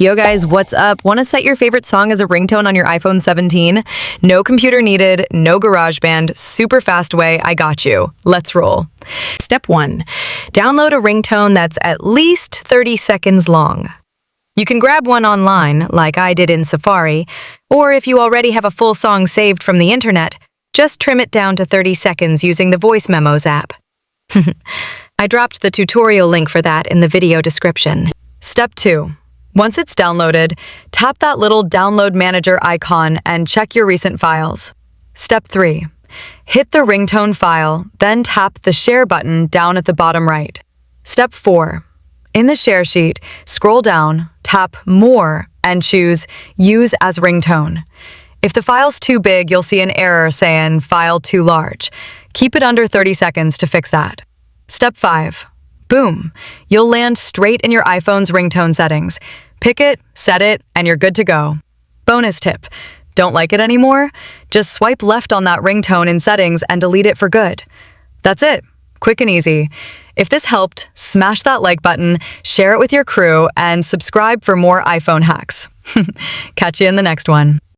Yo guys, what's up? Want to set your favorite song as a ringtone on your iPhone 17? No computer needed, no GarageBand, super fast way, I got you. Let's roll. Step 1. Download a ringtone that's at least 30 seconds long. You can grab one online, like I did in Safari, or if you already have a full song saved from the internet, just trim it down to 30 seconds using the Voice Memos app. I dropped the tutorial link for that in the video description. Step 2. Once it's downloaded, tap that little download manager icon and check your recent files. Step 3. Hit the ringtone file, then tap the share button down at the bottom right. Step 4. In the share sheet, scroll down, tap More, and choose Use as Ringtone. If the file's too big, you'll see an error saying File too large. Keep it under 30 seconds to fix that. Step 5. Boom! You'll land straight in your iPhone's ringtone settings. Pick it, set it, and you're good to go. Bonus tip. Don't like it anymore? Just swipe left on that ringtone in settings and delete it for good. That's it. Quick and easy. If this helped, smash that like button, share it with your crew, and subscribe for more iPhone hacks. Catch you in the next one.